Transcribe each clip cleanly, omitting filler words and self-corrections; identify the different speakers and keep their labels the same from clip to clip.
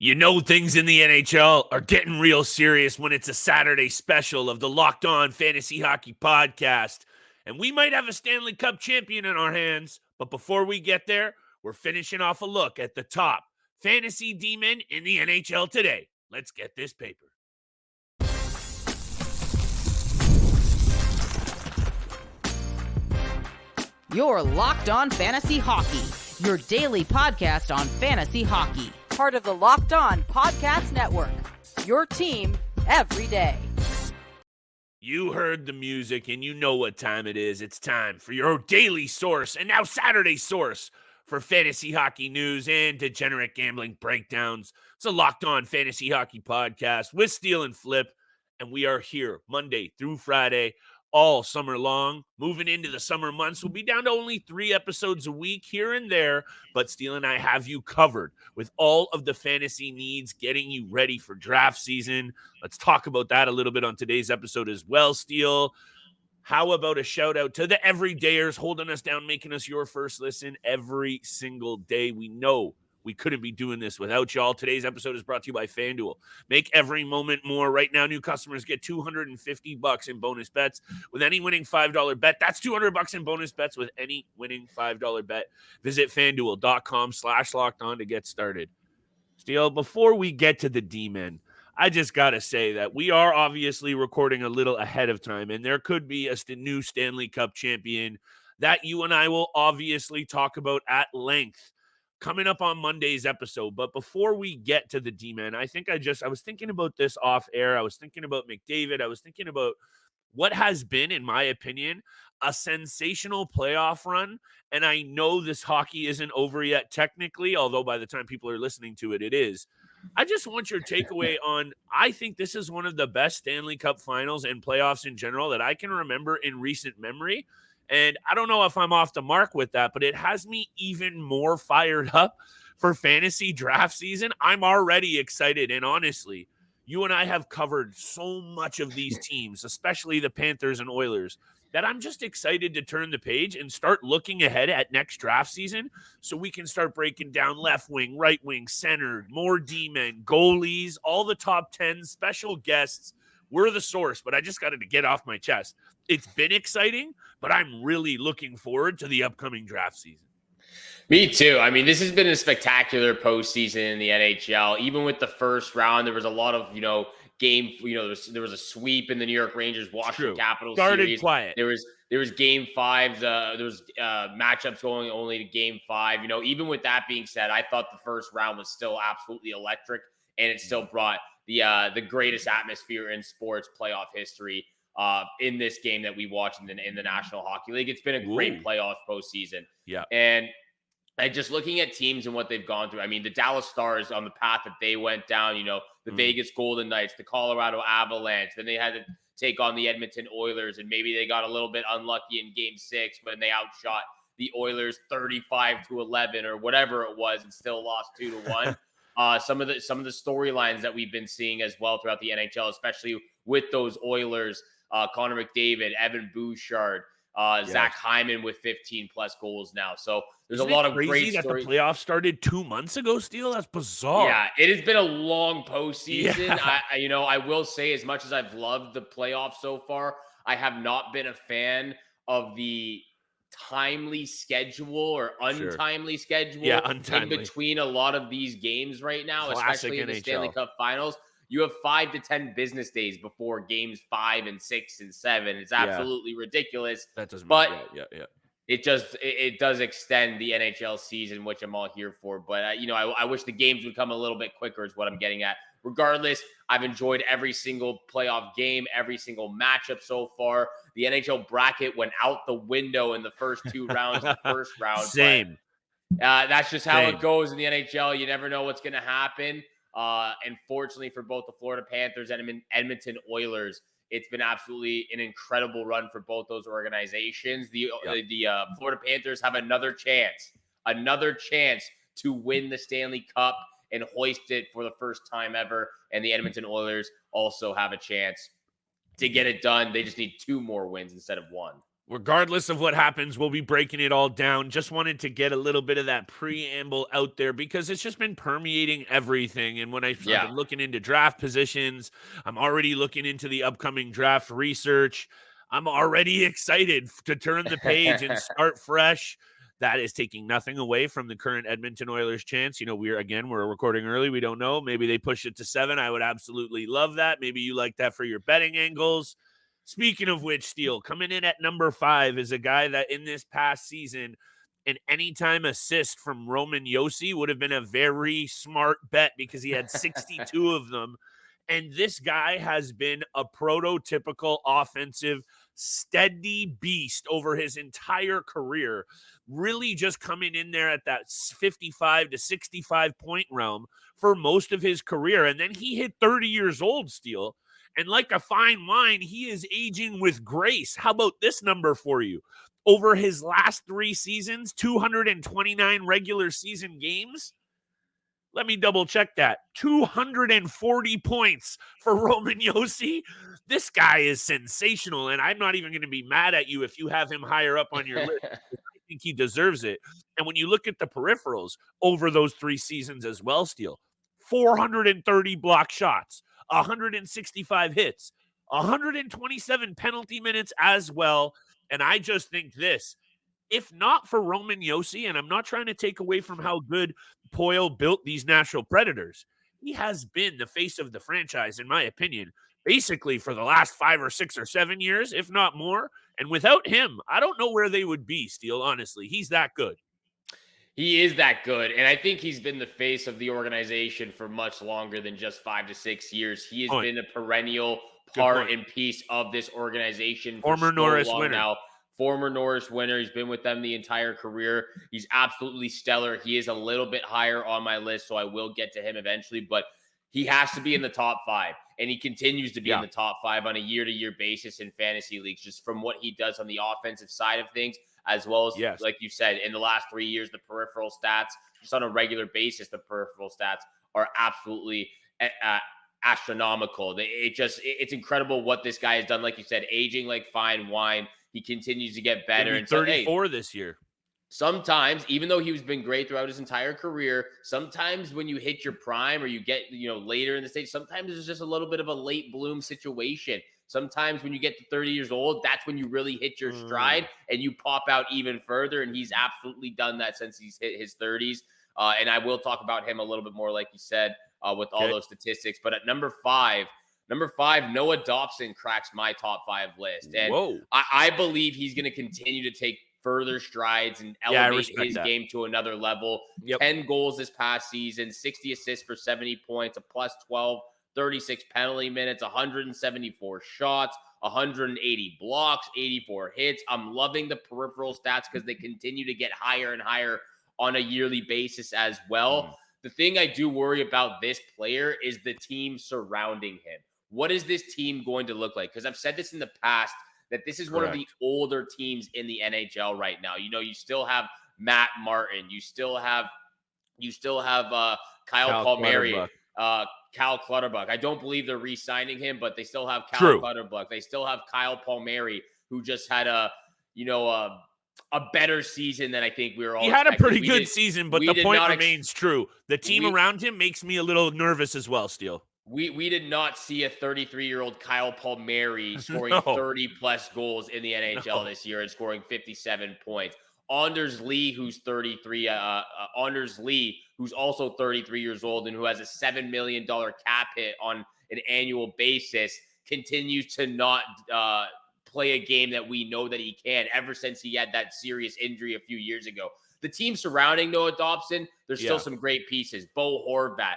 Speaker 1: You know things in the NHL are getting real serious when it's a Saturday special of the Locked On Fantasy Hockey Podcast. And we might have a Stanley Cup champion in our hands. But before we get there, we're finishing off a look at the top fantasy demon in the NHL today. Let's get this paper.
Speaker 2: You're Locked On Fantasy Hockey, your daily podcast on fantasy hockey.
Speaker 3: Part of the Locked On Podcast Network, your team every day.
Speaker 1: You heard the music and you know what time it is. It's time for your daily source and now Saturday source for fantasy hockey news and degenerate gambling breakdowns. It's a Locked On Fantasy Hockey Podcast with Steele and Flip, and we are here Monday through Friday all summer long. Moving into the summer months, we'll be down to only 3 episodes a week here and there, but Steele and I have you covered with all of the fantasy needs, getting you ready for draft season. Let's talk about that a little bit on today's episode as well, Steele. How about a shout out to the everydayers holding us down, making us your first listen every single day. We know we couldn't be doing this without y'all. Today's episode is brought to you by FanDuel. Make every moment more. Right now, new customers get $250 in bonus bets with any winning $5 bet. That's $200 in bonus bets with any winning $5 bet. Visit FanDuel.com/lockedon to get started. Steele, before we get to the D-men, I just got to say that we are obviously recording a little ahead of time, and there could be a new Stanley Cup champion that you and I will obviously talk about at length coming up on Monday's episode. But before we get to the D-man, I was thinking about this off air. I was thinking about McDavid. I was thinking about what has been, in my opinion, a sensational playoff run. And I know this hockey isn't over yet technically, although by the time people are listening to it, it is. I just want your takeaway on, I think this is one of the best Stanley Cup finals and playoffs in general that I can remember in recent memory. And I don't know if I'm off the mark with that, but it has me even more fired up for fantasy draft season. I'm already excited. And honestly, you and I have covered so much of these teams, especially the Panthers and Oilers, that I'm just excited to turn the page and start looking ahead at next draft season so we can start breaking down left wing, right wing, center, more D-men, goalies, all the top 10 special guests. We're the source, but I just got to get off my chest. It's been exciting, but I'm really looking forward to the upcoming draft season.
Speaker 4: Me too. I mean, this has been a spectacular postseason in the NHL. Even with the first round, there was a lot of, there was a sweep in the New York Rangers Washington Capitals series.
Speaker 1: Quiet.
Speaker 4: There was game 5. There was matchups going only to game 5. Even with that being said, I thought the first round was still absolutely electric, and it still brought the greatest atmosphere in sports playoff history in this game that we watched in the National Hockey League. It's been a great playoff postseason.
Speaker 1: Yeah.
Speaker 4: And just looking at teams and what they've gone through, I mean, the Dallas Stars on the path that they went down, the Vegas Golden Knights, the Colorado Avalanche, then they had to take on the Edmonton Oilers, and maybe they got a little bit unlucky in game 6 when they outshot the Oilers 35-11 or whatever it was and still lost 2-1. Some of the storylines that we've been seeing as well throughout the NHL, especially with those Oilers, Connor McDavid, Evan Bouchard, Zach Hyman with 15 plus goals now. So there's a lot of great stories.
Speaker 1: The playoffs started 2 months ago, Steele? That's bizarre.
Speaker 4: Yeah, it has been a long postseason.
Speaker 1: Yeah.
Speaker 4: I will say, as much as I've loved the playoffs so far, I have not been a fan of the timely schedule or untimely schedule in between a lot of these games right now, especially in the Stanley Cup Finals. You have 5 to 10 business days before games 5 and 6 and 7. It's absolutely ridiculous.
Speaker 1: That doesn't
Speaker 4: matter. It does extend the NHL season, which I'm all here for. But I wish the games would come a little bit quicker is what I'm getting at. Regardless, I've enjoyed every single playoff game, every single matchup so far. The NHL bracket went out the window in the first 2 rounds, the first round.
Speaker 1: Same.
Speaker 4: But, that's just how it goes in the NHL. You never know what's going to happen. And fortunately for both the Florida Panthers and Edmonton Oilers, it's been absolutely an incredible run for both those organizations. The Florida Panthers have another chance to win the Stanley Cup and hoist it for the first time ever. And the Edmonton Oilers also have a chance to get it done. They just need 2 more wins instead of 1.
Speaker 1: Regardless of what happens, we'll be breaking it all down. Just wanted to get a little bit of that preamble out there because it's just been permeating everything. And when I've
Speaker 4: Yeah.
Speaker 1: been looking into draft positions, I'm already looking into the upcoming draft research. I'm already excited to turn the page and start fresh. That is taking nothing away from the current Edmonton Oilers chance. We're recording early. We don't know. Maybe they push it to 7. I would absolutely love that. Maybe you like that for your betting angles. Speaking of which, Steele, coming in at number 5 is a guy that in this past season, an anytime assist from Roman Josi would have been a very smart bet because he had 62 of them. And this guy has been a prototypical offensive steady beast over his entire career, really just coming in there at that 55 to 65 point realm for most of his career. And then he hit 30 years old, Steele. And like a fine wine, he is aging with grace. How about this number for you? Over his last 3 seasons, 229 regular season games. Let me double check that. 240 points for Roman Josi. This guy is sensational, and I'm not even going to be mad at you if you have him higher up on your list. I think he deserves it. And when you look at the peripherals over those 3 seasons as well, Steele, 430 block shots, 165 hits, 127 penalty minutes as well. And I just think this, if not for Roman Josi, and I'm not trying to take away from how good Poyle built these Nashville Predators, he has been the face of the franchise, in my opinion, basically for the last 5 or 6 or 7 years, if not more. And without him, I don't know where they would be, Steele, honestly. He's that good.
Speaker 4: He is that good. And I think he's been the face of the organization for much longer than just 5 to 6 years. He has been a perennial part and piece of this organization for
Speaker 1: Former Norris winner
Speaker 4: now. Former Norris winner. He's been with them the entire career. He's absolutely stellar. He is a little bit higher on my list, so I will get to him eventually, but he has to be in the top 5, and he continues to be in the top 5 on a year-to-year basis in fantasy leagues, just from what he does on the offensive side of things, as well as, like you said, in the last 3 years, the peripheral stats, just on a regular basis, the peripheral stats are absolutely astronomical. It's incredible what this guy has done. Like you said, aging like fine wine. He continues to get better.
Speaker 1: And 34 this year.
Speaker 4: Sometimes, even though he's been great throughout his entire career, sometimes when you hit your prime or you get, later in the stage, sometimes it's just a little bit of a late bloom situation. Sometimes when you get to 30 years old, that's when you really hit your stride and you pop out even further. And he's absolutely done that since he's hit his 30s. And I will talk about him a little bit more, like you said, with all those statistics. But at number 5, Noah Dobson cracks my top 5 list. And I believe he's going to continue to take further strides and elevate his game to another level. 10 goals this past season, 60 assists for 70 points, a plus 12, 36 penalty minutes, 174 shots, 180 blocks, 84 hits. I'm loving the peripheral stats because they continue to get higher and higher on a yearly basis as well. The thing I do worry about this player is the team surrounding him. What is this team going to look like? Because I've said this in the past, that this is one of the older teams in the NHL right now. You still have Matt Martin. You still have Kyle Palmieri, Cal Clutterbuck. I don't believe they're re-signing him, but they still have Cal Clutterbuck. They still have Kyle Palmieri, who just had a better season than I think we were all expecting.
Speaker 1: He had a pretty good season, but the point remains true. The team around him makes me a little nervous as well, Steele.
Speaker 4: We did not see a 33-year-old Kyle Palmieri scoring 30-plus goals in the NHL this year and scoring 57 points. Anders Lee, who's 33, Anders Lee, who's also 33 years old and who has a $7 million cap hit on an annual basis, continues to not play a game that we know that he can ever since he had that serious injury a few years ago. The team surrounding Noah Dobson, there's still some great pieces. Bo Horvat,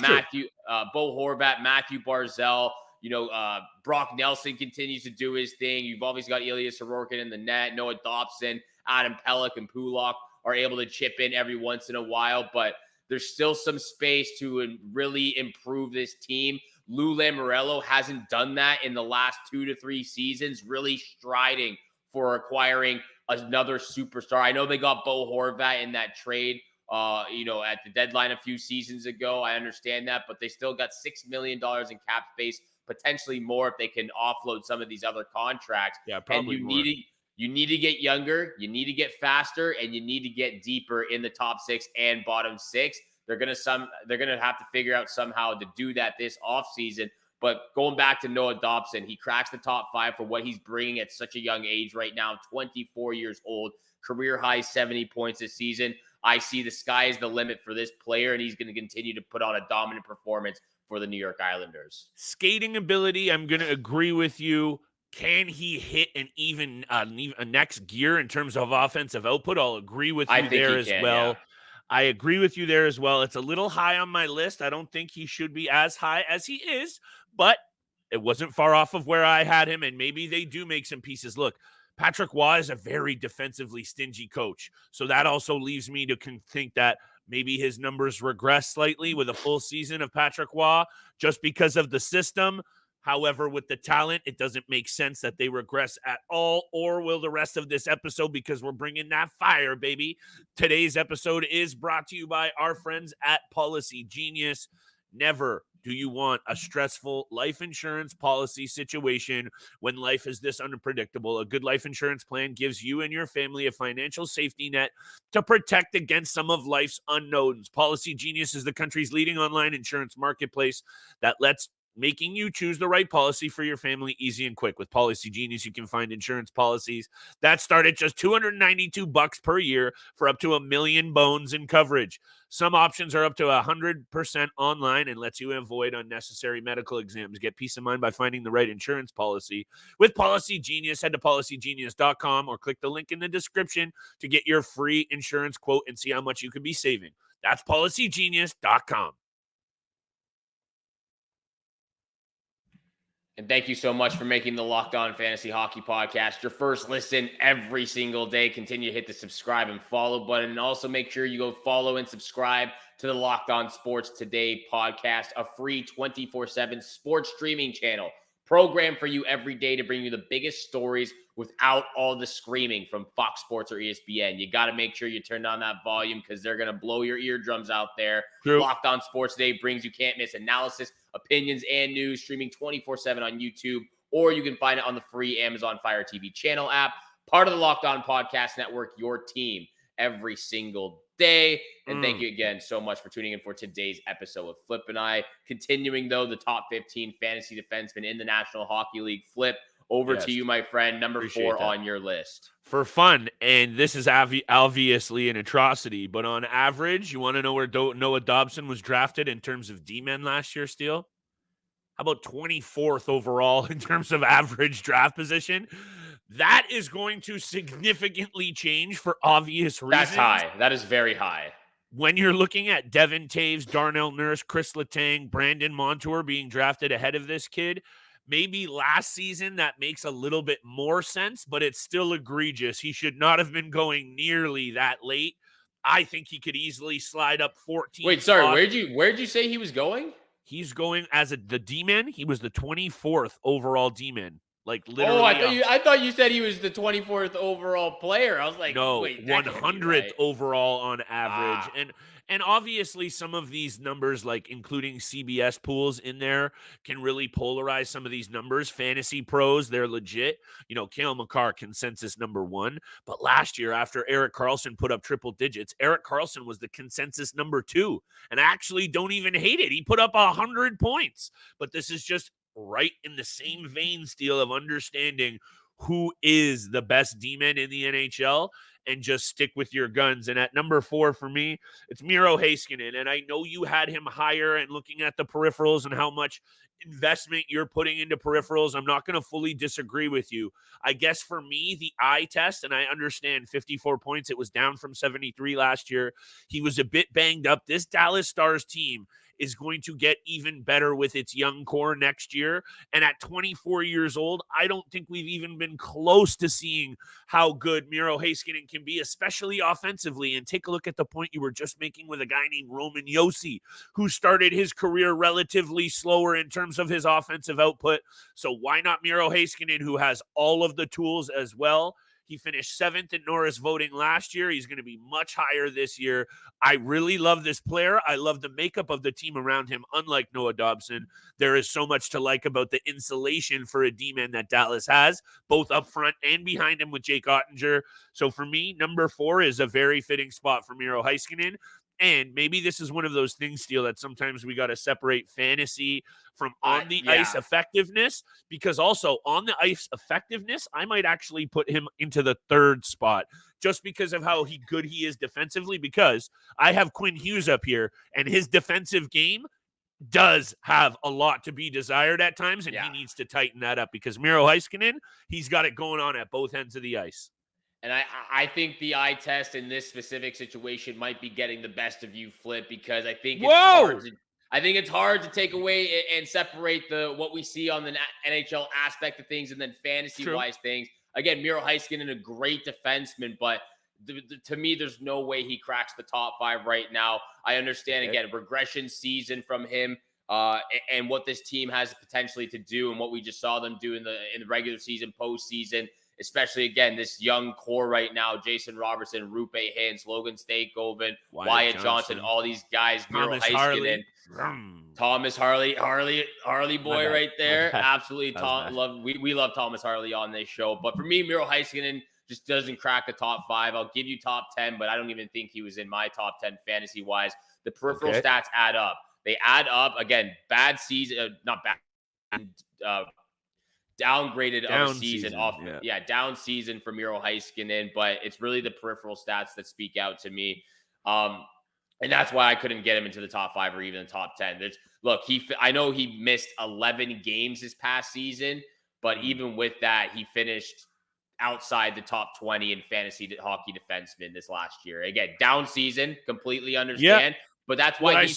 Speaker 4: Matthew Barzal, Brock Nelson continues to do his thing. You've obviously got Ilya Sorokin in the net. Noah Dobson, Adam Pelech, and Pulak are able to chip in every once in a while, but there's still some space to really improve this team. Lou Lamoriello hasn't done that in the last 2 to 3 seasons, really striding for acquiring another superstar. I know they got Bo Horvat in that trade, at the deadline a few seasons ago. I understand that, but they still got $6 million in cap space, potentially more if they can offload some of these other contracts.
Speaker 1: Yeah, probably more.
Speaker 4: You need to get younger, you need to get faster, and you need to get deeper in the top 6 and bottom 6. They're gonna have to figure out somehow to do that this offseason. But going back to Noah Dobson, he cracks the top 5 for what he's bringing at such a young age right now, 24 years old, career high 70 points this season. I see the sky is the limit for this player, and he's going to continue to put on a dominant performance for the New York Islanders.
Speaker 1: Skating ability, I'm going to agree with you. Can he hit a next gear in terms of offensive output? I'll agree with you there as well. Yeah. I agree with you there as well. It's a little high on my list. I don't think he should be as high as he is, but it wasn't far off of where I had him, and maybe they do make some pieces. Look, Patrick Waugh is a very defensively stingy coach, so that also leaves me to think that maybe his numbers regress slightly with a full season of Patrick Waugh just because of the system. However, with the talent, it doesn't make sense that they regress at all, or will the rest of this episode, because we're bringing that fire, baby. Today's episode is brought to you by our friends at Policygenius. Never do you want a stressful life insurance policy situation when life is this unpredictable. A good life insurance plan gives you and your family a financial safety net to protect against some of life's unknowns. Policygenius is the country's leading online insurance marketplace that lets making you choose the right policy for your family easy and quick. With Policygenius, you can find insurance policies that start at just $292 per year for up to $1 million bones in coverage. Some options are up to 100% online and lets you avoid unnecessary medical exams. Get peace of mind by finding the right insurance policy. With Policygenius, head to policygenius.com or click the link in the description to get your free insurance quote and see how much you could be saving. That's policygenius.com.
Speaker 4: And thank you so much for making the Locked On Fantasy Hockey Podcast your first listen every single day. Continue to hit the subscribe and follow button. And also make sure you go follow and subscribe to the Locked On Sports Today podcast, a free 24/7 sports streaming channel programmed for you every day to bring you the biggest stories without all the screaming from Fox Sports or ESPN. You got to make sure you turn down that volume because they're going to blow your eardrums out there.
Speaker 1: True.
Speaker 4: Locked On Sports Today brings you can't miss analysis, opinions, and news, streaming 24/7 on YouTube, or you can find it on the free Amazon Fire TV channel app. Part of the Locked On Podcast Network, your team every single day. And thank you again so much for tuning in for today's episode with Flip and I. Continuing, though, the top 15 fantasy defensemen in the National Hockey League. Flip, over to you, my friend. Number
Speaker 1: Appreciate
Speaker 4: 4
Speaker 1: that.
Speaker 4: on your list.
Speaker 1: For fun, and this is obviously an atrocity, but on average, you want to know where Noah Dobson was drafted in terms of D-men last year, Steele? How about 24th overall in terms of average draft position? That is going to significantly change for obvious reasons.
Speaker 4: That's high. That is very high.
Speaker 1: When you're looking at Devin Taves, Darnell Nurse, Chris Letang, Brandon Montour being drafted ahead of this kid, maybe last season that makes a little bit more sense, but it's still egregious. He should not have been going nearly that late. I think he could easily slide up 14.
Speaker 4: Wait, sorry, where'd you say he was going?
Speaker 1: He's going as the D-man. He was the 24th overall D-man. Like literally.
Speaker 4: Oh, I thought you said he was the 24th overall player. I was like,
Speaker 1: no,
Speaker 4: wait,
Speaker 1: 100th
Speaker 4: right.
Speaker 1: overall on average. And obviously some of these numbers, like including CBS pools in there, can really polarize some of these numbers. Fantasy pros, they're legit. You know, Cale Makar, consensus number 1. But last year, after Erik Karlsson put up triple digits, Erik Karlsson was the consensus number 2. And I actually don't even hate it. He put up 100 points. But this is just right in the same vein, Steele, of understanding who is the best D-man in the NHL and just stick with your guns. And at number 4 for me, it's Miro Heiskanen. And I know you had him higher, and looking at the peripherals and how much investment you're putting into peripherals, I'm not going to fully disagree with you. I guess for me, the eye test, and I understand 54 points, it was down from 73 last year. He was a bit banged up. This Dallas Stars team is going to get even better with its young core next year. And at 24 years old, I don't think we've even been close to seeing how good Miro Heiskanen can be, especially offensively. And take a look at the point you were just making with a guy named Roman Josi, who started his career relatively slower in terms of his offensive output. So why not Miro Heiskanen, who has all of the tools as well? He finished 7th in Norris voting last year. He's going to be much higher this year. I really love this player. I love the makeup of the team around him. Unlike Noah Dobson, there is so much to like about the insulation for a D-man that Dallas has, both up front and behind him with Jake Ottinger. So for me, number 4 is a very fitting spot for Miro Heiskanen. And maybe this is one of those things, Steele, that sometimes we got to separate fantasy from on the ice effectiveness, because also on the ice effectiveness, I might actually put him into the 3rd spot just because of how good he is defensively, because I have Quinn Hughes up here and his defensive game does have a lot to be desired at times, and he needs to tighten that up because Miro Heiskanen, he's got it going on at both ends of the ice.
Speaker 4: And I think the eye test in this specific situation might be getting the best of you, Flip, because I think it's hard to take away and separate what we see on the NHL aspect of things and then fantasy-wise things. Again, Miro Heiskanen, a great defenseman, but to me, there's no way he cracks the top 5 right now. I understand, again, regression season from him and what this team has potentially to do and what we just saw them do in the regular season, postseason. Especially, again, this young core right now, Jason Robertson, Rupe Hintz, Logan Stakeoven, Wyatt Johnson, all these guys, Miro Heiskanen, Thomas Harley boy right there. Absolutely. We love Thomas Harley on this show. But for me, Miro Heiskanen just doesn't crack the top 5. I'll give you top 10, but I don't even think he was in my top 10 fantasy-wise. The peripheral stats add up. They add up. Again, bad season, not bad, downgraded of a season down season for Miro Heiskanen, but it's really the peripheral stats that speak out to me. And that's why I couldn't get him into the top 5 or even the top 10. I know he missed 11 games this past season, but even with that, he finished outside the top 20 in fantasy hockey defenseman this last year. Again, down season, completely understand, but that's why he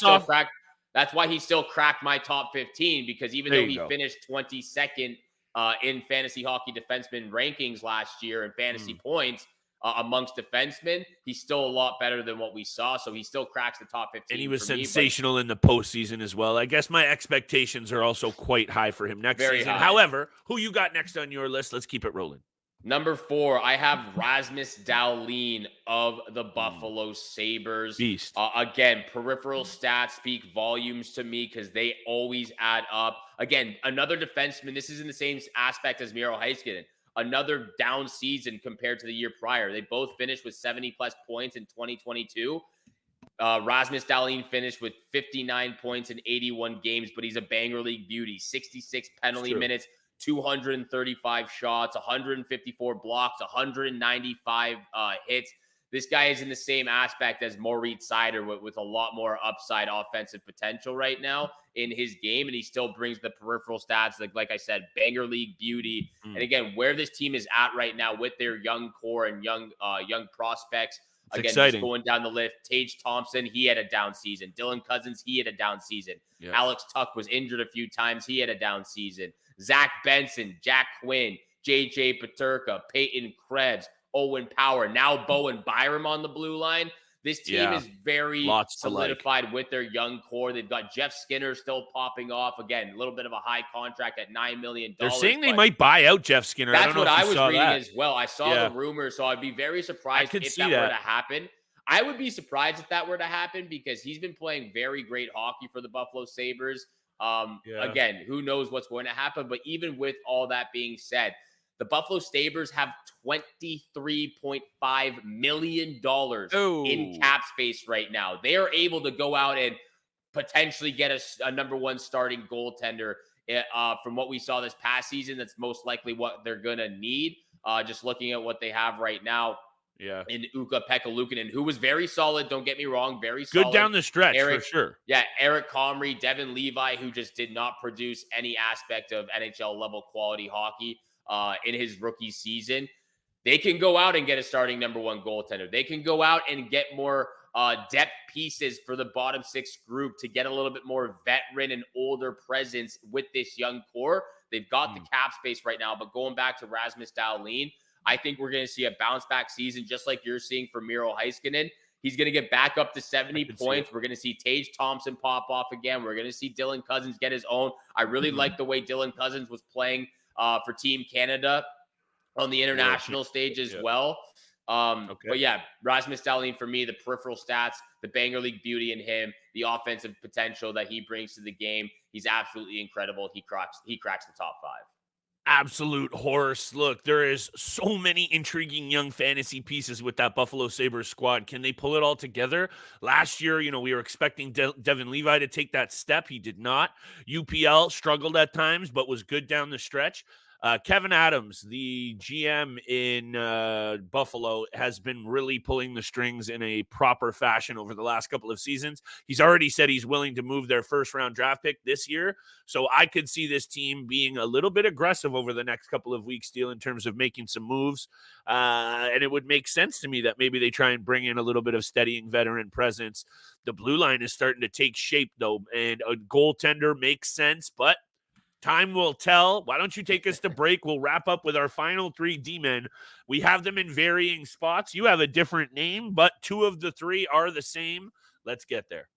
Speaker 4: still cracked my top 15, because even though he finished 22nd in fantasy hockey defenseman rankings last year and fantasy points amongst defensemen, he's still a lot better than what we saw. So he still cracks the top 15.
Speaker 1: And he was sensational in the postseason as well. I guess my expectations are also quite high for him next season.
Speaker 4: High.
Speaker 1: However, who you got next on your list? Let's keep it rolling.
Speaker 4: Number 4, I have Rasmus Dahlin of the Buffalo Sabres.
Speaker 1: Beast.
Speaker 4: Again, peripheral stats speak volumes to me because they always add up. Again, another defenseman. This is in the same aspect as Miro Heiskanen. Another down season compared to the year prior. They both finished with 70-plus points in 2022. Rasmus Dahlin finished with 59 points in 81 games, but he's a banger league beauty. 66 penalty minutes, 235 shots, 154 blocks, 195 hits. This guy is in the same aspect as Moritz Seider with a lot more upside offensive potential right now in his game, and he still brings the peripheral stats, like I said, banger league beauty. And again, where this team is at right now with their young core and young prospects, again, just going down the list. Tage Thompson, he had a down season. Dylan Cousins, he had a down season. Yep. Alex Tuck was injured a few times. He had a down season. Zach Benson, Jack Quinn, JJ Paterka, Peyton Krebs, Owen Power, now Bowen Byram on the blue line. This team is very solidified with their young core. They've got Jeff Skinner still popping off. Again, a little bit of a high contract at $9 million.
Speaker 1: They're saying they might buy out Jeff Skinner.
Speaker 4: That's what I was reading as well. I saw the rumors, so I'd be very surprised if that were to happen. I would be surprised if that were to happen because he's been playing very great hockey for the Buffalo Sabres. Again, who knows what's going to happen, but even with all that being said, the Buffalo Sabres have $23.5 million in cap space right now. They are able to go out and potentially get a number 1 starting goaltender from what we saw this past season. That's most likely what they're going to need. Just looking at what they have right now. Yeah. In Ukko-Pekka Luukkonen, who was very solid. Don't get me wrong. Very solid.
Speaker 1: Good down the stretch for sure.
Speaker 4: Yeah. Eric Comrie, Devin Levi, who just did not produce any aspect of NHL level quality hockey in his rookie season. They can go out and get a starting number 1 goaltender. They can go out and get more depth pieces for the bottom 6 group to get a little bit more veteran and older presence with this young core. They've got the cap space right now, but going back to Rasmus Dahlin, I think we're going to see a bounce back season, just like you're seeing for Miro Heiskanen. He's going to get back up to 70 points. We're going to see Tage Thompson pop off again. We're going to see Dylan Cousins get his own. I really like the way Dylan Cousins was playing for Team Canada on the international stage as well. But yeah, Rasmus Dahlin for me, the peripheral stats, the banger league beauty in him, the offensive potential that he brings to the game. He's absolutely incredible. He cracks the top 5.
Speaker 1: Absolute horse. Look, there is so many intriguing young fantasy pieces with that Buffalo Sabres squad. Can they pull it all together? Last year, we were expecting Devin Levi to take that step. He did not. UPL struggled at times, but was good down the stretch. Kevin Adams, the GM in Buffalo, has been really pulling the strings in a proper fashion over the last couple of seasons. He's already said he's willing to move their first-round draft pick this year. So I could see this team being a little bit aggressive over the next couple of weeks, Steele, in terms of making some moves. And it would make sense to me that maybe they try and bring in a little bit of steadying veteran presence. The blue line is starting to take shape, though, and a goaltender makes sense, but time will tell. Why don't you take us to break? We'll wrap up with our final 3 D-men. We have them in varying spots. You have a different name, but 2 of the 3 are the same. Let's get there.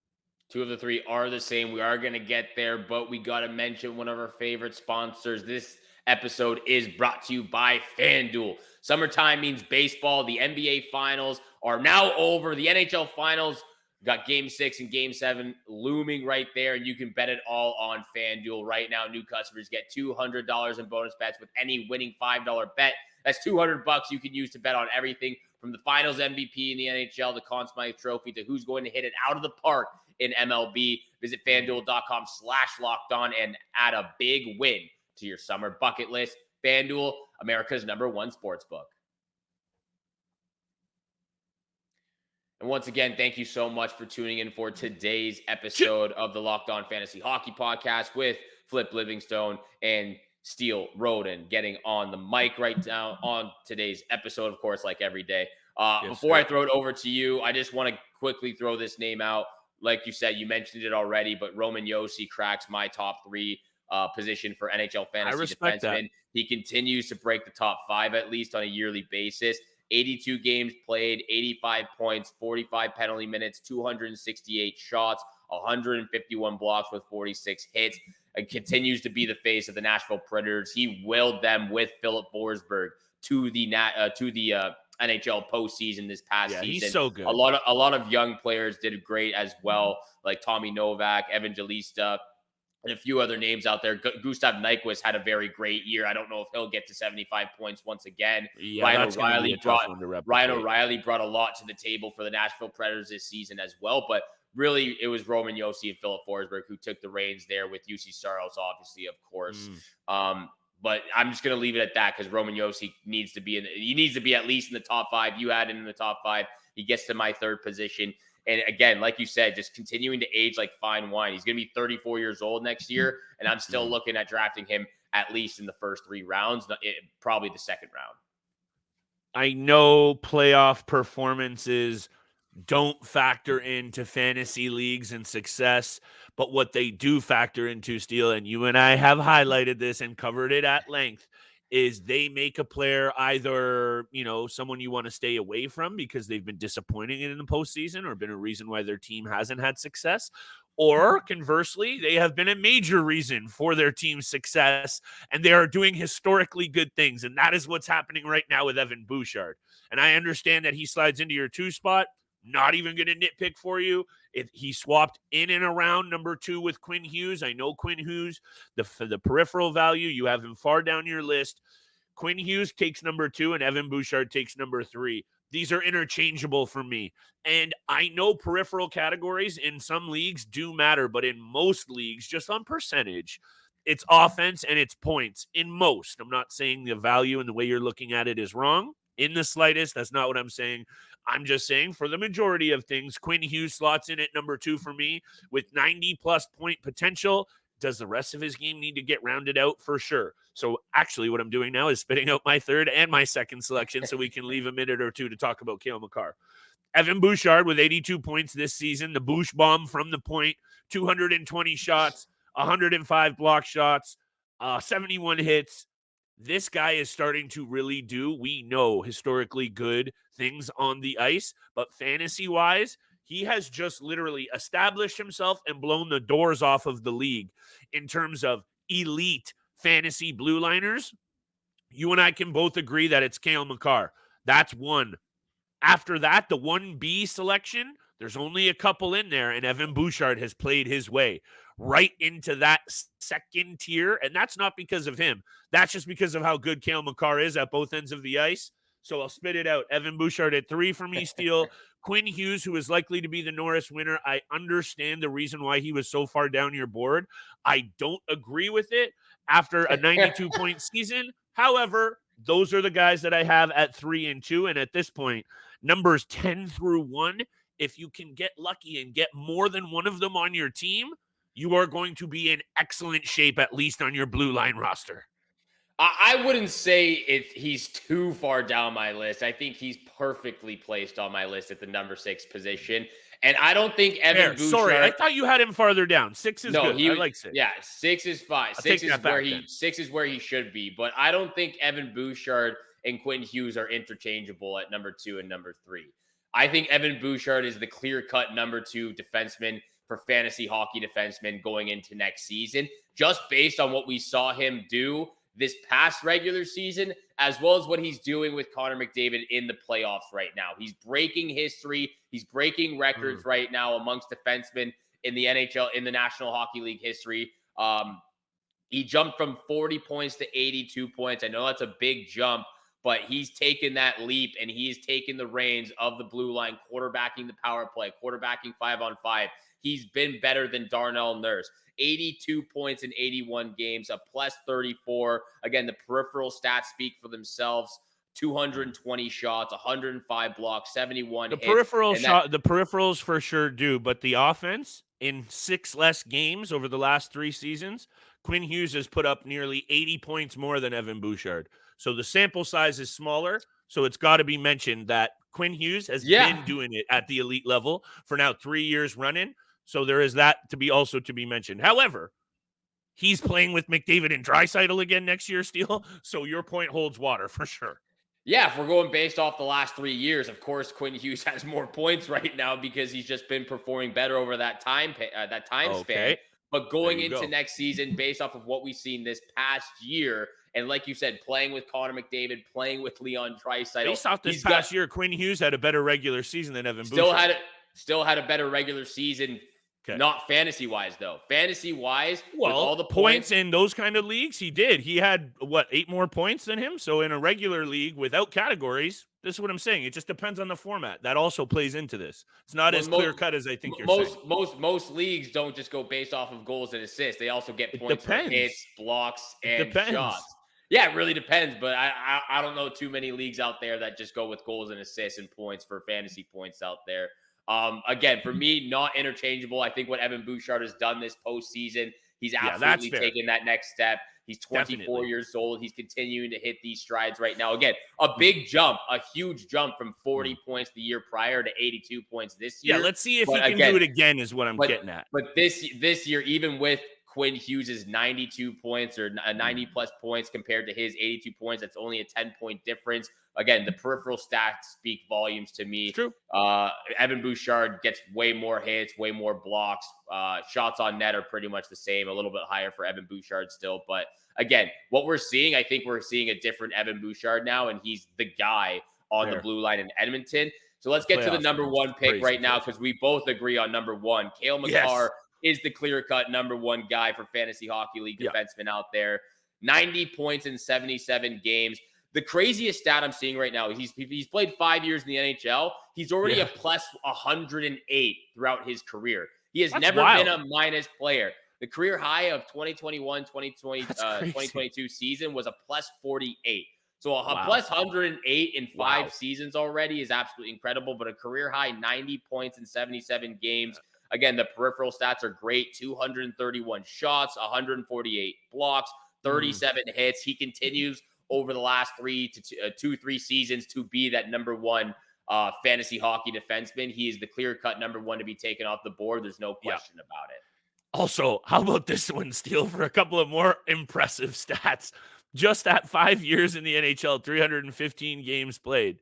Speaker 4: 2 of the 3 are the same. We are going to get there, but we got to mention one of our favorite sponsors. This episode is brought to you by FanDuel. Summertime means baseball. The NBA Finals are now over. The NHL Finals got Game 6 and Game 7 looming right there, and you can bet it all on FanDuel right now. New customers get $200 in bonus bets with any winning $5 bet. That's $200 you can use to bet on everything from the Finals MVP in the NHL, the Conn Smythe Trophy, to who's going to hit it out of the park in MLB. Visit FanDuel.com/lockedon and add a big win to your summer bucket list. FanDuel, America's #1 sportsbook. And once again, thank you so much for tuning in for today's episode of the Locked On Fantasy Hockey Podcast with Flip Livingstone and Steele Roden getting on the mic right now on today's episode, of course, like every day. Before I throw it over to you, I just want to quickly throw this name out. Like you said, you mentioned it already, but Roman Josi cracks my top 3 position for NHL fantasy defenseman.
Speaker 1: That.
Speaker 4: He continues to break the top 5 at least on a yearly basis. 82 games played, 85 points, 45 penalty minutes, 268 shots, 151 blocks with 46 hits, and continues to be the face of the Nashville Predators. He willed them with Philip Forsberg to the NHL postseason this past season.
Speaker 1: He's so good.
Speaker 4: A lot of young players did great as well, like Tommy Novak, Evan Jalista, and a few other names out there. Gustav Nyquist had a very great year. I don't know if he'll get to 75 points once again.
Speaker 1: Yeah,
Speaker 4: Ryan O'Reilly brought a lot to the table for the Nashville Predators this season as well. But really, it was Roman Josi and Philip Forsberg who took the reins there, with UC Saros, obviously, of course. But I'm just going to leave it at that, because Roman Josi needs to be at least in the top 5. You had him in the top 5. He gets to my 3rd position. And again, like you said, just continuing to age like fine wine. He's going to be 34 years old next year, and I'm still looking at drafting him at least in the first 3 rounds, probably the 2nd round.
Speaker 1: I know playoff performances don't factor into fantasy leagues and success, but what they do factor into, Steele, and you and I have highlighted this and covered it at length, is they make a player either, someone you want to stay away from because they've been disappointing in the postseason or been a reason why their team hasn't had success, or conversely, they have been a major reason for their team's success and they are doing historically good things. And that is what's happening right now with Evan Bouchard. And I understand that he slides into your 2 spot. Not even going to nitpick for you. He swapped in and around number 2 with Quinn Hughes. I know Quinn Hughes, the peripheral value, you have him far down your list. Quinn Hughes takes number 2 and Evan Bouchard takes number 3. These are interchangeable for me. And I know peripheral categories in some leagues do matter, but in most leagues, just on percentage, it's offense and it's points. In most, I'm not saying the value and the way you're looking at it is wrong in the slightest. That's not what I'm saying. I'm just saying for the majority of things, Quinn Hughes slots in at number 2 for me with 90-plus point potential. Does the rest of his game need to get rounded out? For sure. So actually what I'm doing now is spitting out my 3rd and my 2nd selection so we can leave a minute or 2 to talk about Cale Makar. Evan Bouchard with 82 points this season, the Bouch bomb from the point, 220 shots, 105 block shots, 71 hits. This guy is starting to really do, we know, historically good things on the ice, but fantasy-wise, he has just literally established himself and blown the doors off of the league in terms of elite fantasy blue liners You and I can both agree that it's Cale Makar. That's one. After that, the 1B selection, there's only a couple in there, and Evan Bouchard has played his way right into that second tier, and that's not because of him. That's just because of how good Cale Makar is at both ends of the ice. So I'll spit it out. Evan Bouchard at 3 for me, Steele. Quinn Hughes, who is likely to be the Norris winner. I understand the reason why he was so far down your board. I don't agree with it after a 92-point season. However, those are the guys that I have at 3 and 2, and at this point, numbers 10 through 1, if you can get lucky and get more than one of them on your team, you are going to be in excellent shape, at least on your blue line roster.
Speaker 4: I wouldn't say he's too far down my list. I think he's perfectly placed on my list at the number 6 position. And I don't think Evan Bouchard...
Speaker 1: Sorry, I thought you had him farther down. 6 is good. I like 6.
Speaker 4: Yeah, 6 is fine. 6 is where he should be. But I don't think Evan Bouchard and Quinn Hughes are interchangeable at number 2 and number 3. I think Evan Bouchard is the clear-cut number 2 defenseman for fantasy hockey defensemen going into next season, just based on what we saw him do this past regular season, as well as what he's doing with Connor McDavid in the playoffs right now. He's breaking history. He's breaking records right now amongst defensemen in the NHL, in the National Hockey League history. He jumped from 40 points to 82 points. I know that's a big jump, but he's taken that leap and he's taken the reins of the blue line, quarterbacking the power play, quarterbacking 5-on-5. He's been better than Darnell Nurse. 82 points in 81 games, a plus 34. Again, the peripheral stats speak for themselves. 220 shots, 105 blocks, 71 hits.
Speaker 1: The peripherals for sure do, but the offense in 6 less games over the last 3 seasons, Quinn Hughes has put up nearly 80 points more than Evan Bouchard. So the sample size is smaller, so it's got to be mentioned that Quinn Hughes has been doing it at the elite level for now 3 years running. So there is that to be mentioned. However, he's playing with McDavid and Draisaitl again next year, Steele. So your point holds water for sure.
Speaker 4: Yeah, if we're going based off the last 3 years, of course, Quinn Hughes has more points right now because he's just been performing better over that time span. But going into next season, based off of what we've seen this past year, and like you said, playing with Connor McDavid, playing with Leon Draisaitl.
Speaker 1: Based off this past year, Quinn Hughes had a better regular season than Evan Bouchard.
Speaker 4: Still had a better regular season. Okay. Not fantasy-wise, though. Fantasy-wise, with all the
Speaker 1: points in those kind of leagues, he did. He had, 8 more points than him? So in a regular league without categories, this is what I'm saying. It just depends on the format. That also plays into this. It's not as clear-cut as I think you're saying.
Speaker 4: Most leagues don't just go based off of goals and assists. They also get points for hits, blocks, and shots. Yeah, it really depends, but I don't know too many leagues out there that just go with goals and assists and points for fantasy points out there. Again, for me, not interchangeable. I think what Evan Bouchard has done this postseason, he's absolutely taken that next step. He's 24 years old. He's continuing to hit these strides right now. Again, a big jump, a huge jump from 40 points the year prior to 82 points this year.
Speaker 1: Yeah, let's see if he can do it again is what I'm getting at.
Speaker 4: But this year, even with Quinn Hughes' 92 points or 90-plus points compared to his 82 points, that's only a 10-point difference. Again, the peripheral stats speak volumes to me.
Speaker 1: It's true.
Speaker 4: Evan Bouchard gets way more hits, way more blocks. Shots on net are pretty much the same, a little bit higher for Evan Bouchard still. But again, what we're seeing, I think we're seeing a different Evan Bouchard now, and he's the guy on the blue line in Edmonton. So let's get to the number 1 pick right now because we both agree on number 1. Cale Makar is the clear-cut number 1 guy for Fantasy Hockey League defenseman out there. 90 points in 77 games. The craziest stat I'm seeing right now, he's played 5 years in the NHL. He's already a plus 108 throughout his career. He has never been a minus player. The career high of 2022 season was a plus 48. So a plus 108 in 5 seasons already is absolutely incredible, but a career high 90 points in 77 games. Again, the peripheral stats are great. 231 shots, 148 blocks, 37 hits. He continues over the last 3 seasons to be that number 1 fantasy hockey defenseman. He is the clear-cut number 1 to be taken off the board. There's no question about it.
Speaker 1: Also, how about this one, Steele, for a couple of more impressive stats? Just at 5 years in the NHL, 315 games played.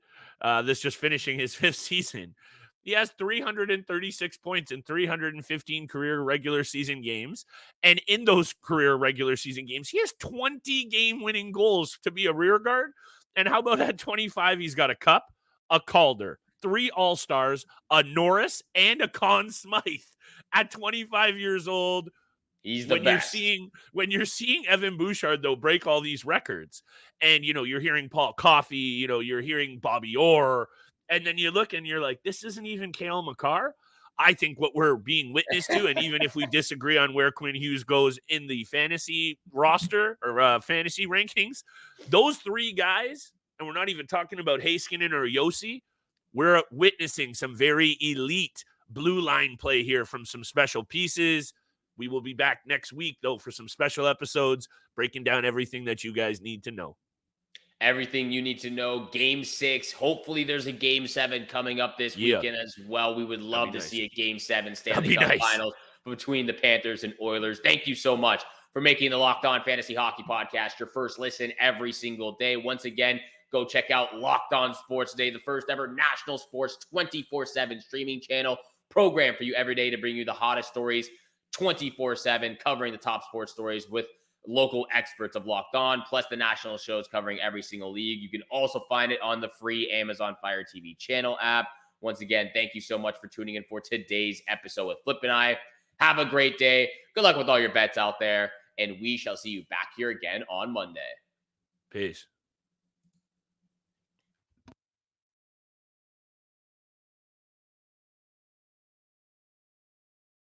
Speaker 1: This just finishing his 5th season. He has 336 points in 315 career regular season games. And in those career regular season games, he has 20 game-winning goals to be a rear guard. And how about at 25, he's got a Cup, a Calder, 3 All-Stars, a Norris, and a Conn Smythe. At 25 years old,
Speaker 4: He's the best.
Speaker 1: When you're seeing Evan Bouchard, though, break all these records, and, you're hearing Paul Coffey, you're hearing Bobby Orr, and then you look and you're like, this isn't even Cale Makar. I think what we're being witness to, and even if we disagree on where Quinn Hughes goes in the fantasy roster or fantasy rankings, those 3 guys, and we're not even talking about Heiskanen or Josi, we're witnessing some very elite blue line play here from some special pieces. We will be back next week, though, for some special episodes, breaking down everything that you guys need to know.
Speaker 4: Everything you need to know. Game 6. Hopefully there's a Game 7 coming up this weekend as well. We would love to see a Game 7 Stanley Cup Finals between the Panthers and Oilers. Thank you so much for making the Locked On Fantasy Hockey Podcast your first listen every single day. Once again, go check out Locked On Sports Day, the first ever national sports 24/7 streaming channel program for you every day to bring you the hottest stories 24/7, covering the top sports stories with local experts of Locked On, plus the national shows covering every single league. You can also find it on the free Amazon Fire TV channel app. Once again, thank you so much for tuning in for today's episode with Flip and I. Have a great day. Good luck with all your bets out there, and we shall see you back here again on Monday.
Speaker 1: Peace.